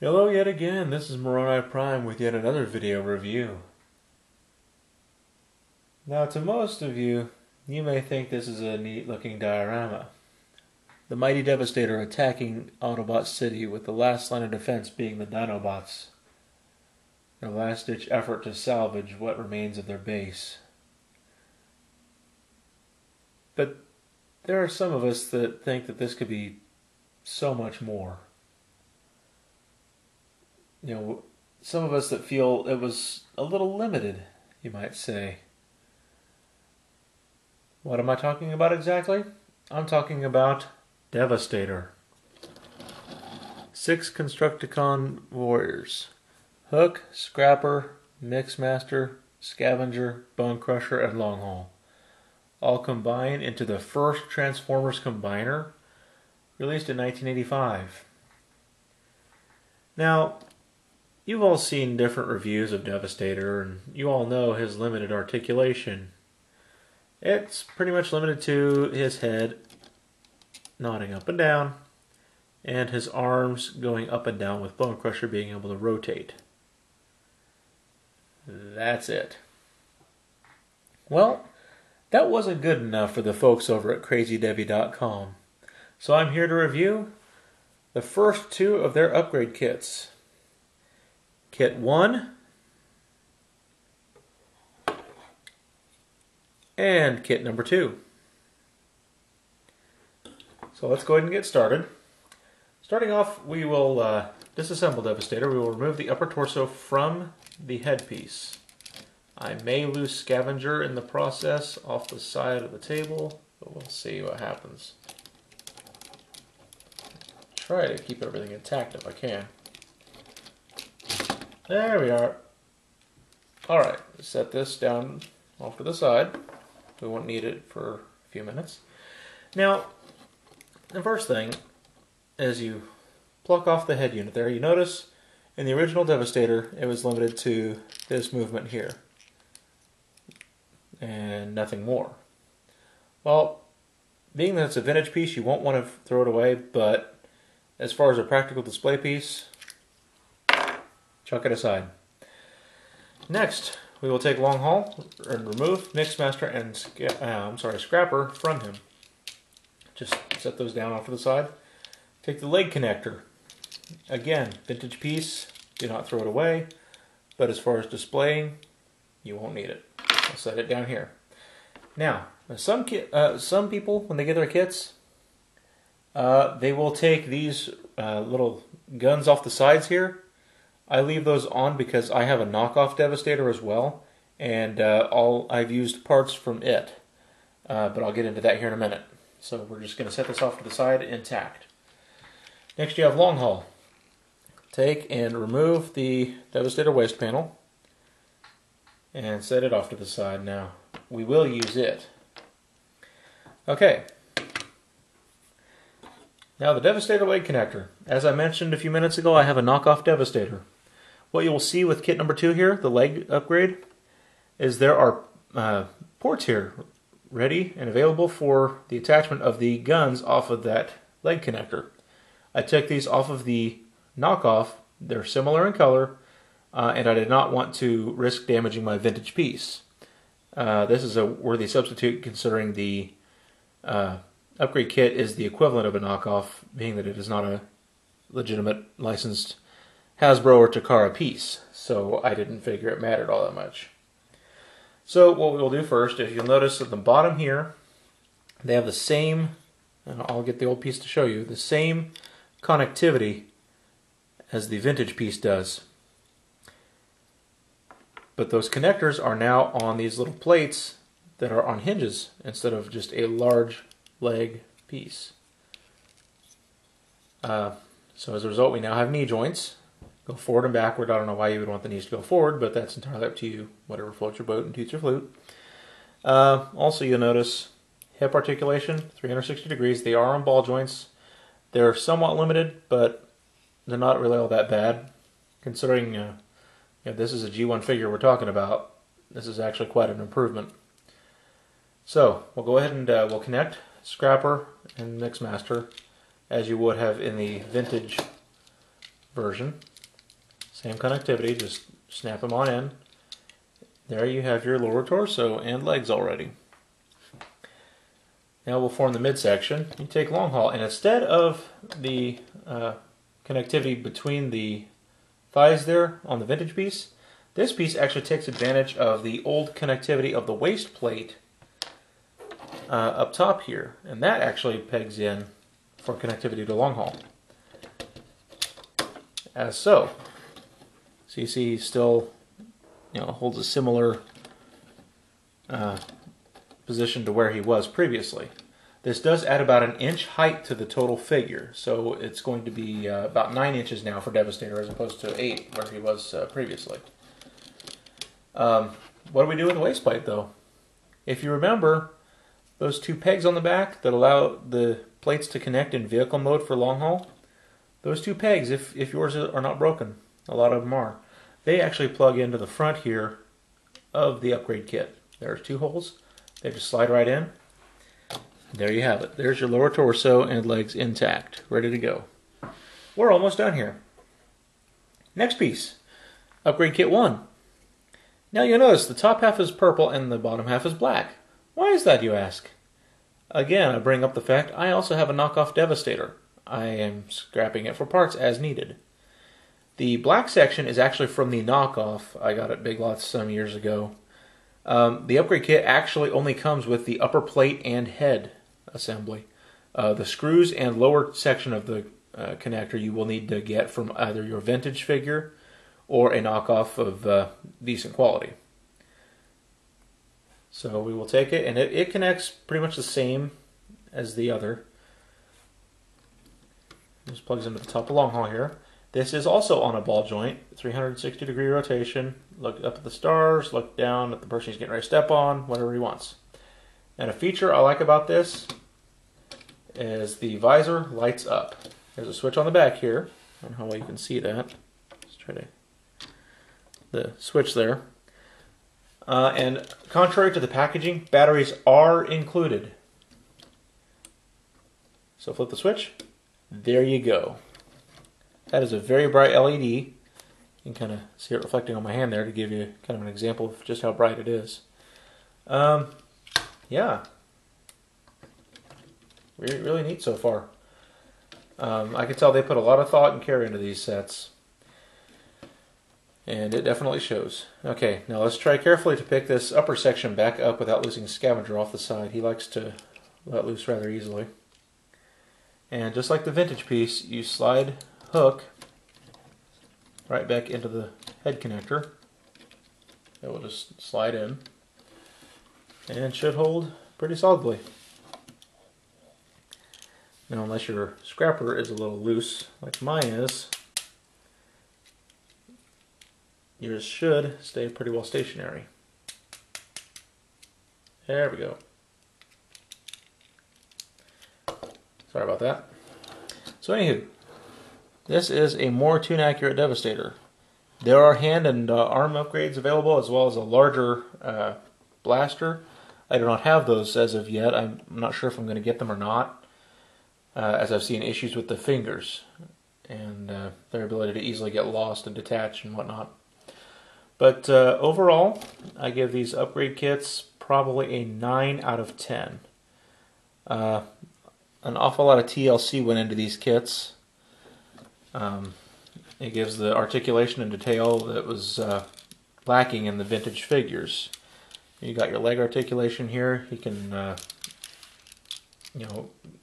Hello yet again, this is Moroni Prime with yet another video review. Now to most of you, you may think this is a neat looking diorama. The mighty Devastator attacking Autobot City with the last line of defense being the Dinobots. Their last ditch effort to salvage what remains of their base. But there are some of us that think that this could be so much more. You know, some of us that feel it was a little limited, you might say. What am I talking about exactly? I'm talking about Devastator. 6 Constructicon warriors. Hook, Scrapper, Mixmaster, Scavenger, Bone Crusher, and Longhaul. All combine into the first Transformers Combiner, released in 1985. Now, you've all seen different reviews of Devastator, and you all know his limited articulation. It's pretty much limited to his head nodding up and down, and his arms going up and down with Bone Crusher being able to rotate. That's it. Well, that wasn't good enough for the folks over at CrazyDevi.com, so I'm here to review the first 2 of their upgrade kits. Kit 1 and kit number 2. So let's go ahead and get started. Starting off, we will disassemble Devastator. We will remove the upper torso from the headpiece. I may lose Scavenger in the process off the side of the table, but we'll see what happens. Try to keep everything intact if I can. There we are. Alright, set this down off to the side. We won't need it for a few minutes. Now, the first thing is you pluck off the head unit there. You notice in the original Devastator it was limited to this movement here and nothing more. Well, being that it's a vintage piece, you won't want to throw it away, but as far as a practical display piece, chuck it aside. Next, we will take Longhaul and remove Mixmaster and Scrapper from him. Just set those down off to the side. Take the leg connector. Again, vintage piece, do not throw it away, but as far as displaying, you won't need it. I'll set it down here. Now, some people, when they get their kits, they will take these little guns off the sides here. I leave those on because I have a knockoff Devastator as well, and I've used parts from it, but I'll get into that here in a minute. So we're just going to set this off to the side intact. Next you have Longhaul. Take and remove the Devastator waist panel and set it off to the side. Now, we will use it. Okay. Now the Devastator leg connector. As I mentioned a few minutes ago, I have a knockoff Devastator. What you will see with kit number 2 here, the leg upgrade, is there are ports here ready and available for the attachment of the guns off of that leg connector. I took these off of the knockoff. They're similar in color, and I did not want to risk damaging my vintage piece. This is a worthy substitute considering the upgrade kit is the equivalent of a knockoff, being that it is not a legitimate licensed Hasbro or Takara piece, so I didn't figure it mattered all that much. So what we'll do first, if you'll notice at the bottom here, they have the same, and I'll get the old piece to show you, the same connectivity as the vintage piece does. But those connectors are now on these little plates that are on hinges instead of just a large leg piece. So as a result, we now have knee joints. Go forward and backward. I don't know why you would want the knees to go forward, but that's entirely up to you. Whatever floats your boat and toots your flute. Also, you'll notice hip articulation, 360 degrees. They are on ball joints. They're somewhat limited, but they're not really all that bad. Considering this is a G1 figure we're talking about, this is actually quite an improvement. So, we'll go ahead and we'll connect Scrapper and Mixmaster as you would have in the vintage version. Same connectivity, just snap them on in. There you have your lower torso and legs already. Now we'll form the midsection. You take long haul, and instead of the connectivity between the thighs there on the vintage piece, this piece actually takes advantage of the old connectivity of the waist plate up top here, and that actually pegs in for connectivity to long haul. As so. So you see, still, holds a similar position to where he was previously. This does add about an inch height to the total figure, so it's going to be about 9 inches now for Devastator as opposed to 8 where he was previously. What do we do with the waist plate though? If you remember, those 2 pegs on the back that allow the plates to connect in vehicle mode for long haul, those 2 pegs, if yours are not broken, a lot of them are, they actually plug into the front here of the upgrade kit. There's 2 holes. They just slide right in. There you have it. There's your lower torso and legs intact, ready to go. We're almost done here. Next piece, upgrade kit 1. Now you'll notice the top half is purple and the bottom half is black. Why is that, you ask? Again, I bring up the fact I also have a knockoff Devastator. I am scrapping it for parts as needed. The black section is actually from the knockoff. I got it at Big Lots some years ago. The upgrade kit actually only comes with the upper plate and head assembly. The screws and lower section of the connector you will need to get from either your vintage figure or a knockoff of decent quality. So we will take it, and it connects pretty much the same as the other. Just plugs into the top of long haul here. This is also on a ball joint, 360 degree rotation. Look up at the stars, look down at the person he's getting ready to step on, whatever he wants. And a feature I like about this is the visor lights up. There's a switch on the back here. I don't know how well you can see that. Let's try to the switch there. And contrary to the packaging, batteries are included. So flip the switch. There you go. That is a very bright LED. You can kind of see it reflecting on my hand there to give you kind of an example of just how bright it is. Yeah. Really neat so far. I can tell they put a lot of thought and care into these sets. And it definitely shows. Okay, now let's try carefully to pick this upper section back up without losing Scavenger off the side. He likes to let loose rather easily. And just like the vintage piece, you slide hook right back into the head connector. It will just slide in and should hold pretty solidly. Now, unless your scrapper is a little loose like mine is, yours should stay pretty well stationary. There we go. Sorry about that. So anywho, this is a more tune-accurate Devastator. There are hand and arm upgrades available, as well as a larger blaster. I do not have those as of yet. I'm not sure if I'm going to get them or not, as I've seen issues with the fingers and their ability to easily get lost and detach and whatnot. But overall, I give these upgrade kits probably a 9 out of 10. An awful lot of TLC went into these kits. It gives the articulation and detail that was lacking in the vintage figures. You got your leg articulation here. You can,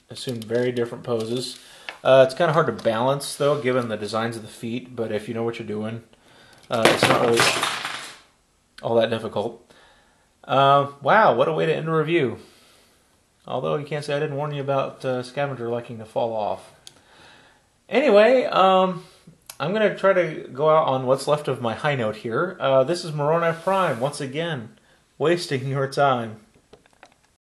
assume very different poses. It's kind of hard to balance though, given the designs of the feet. But if you know what you're doing, it's not really all that difficult. Wow, what a way to end a review. Although you can't say I didn't warn you about Scavenger liking to fall off. Anyway, I'm going to try to go out on what's left of my high note here. This is Moroni Prime, once again, wasting your time.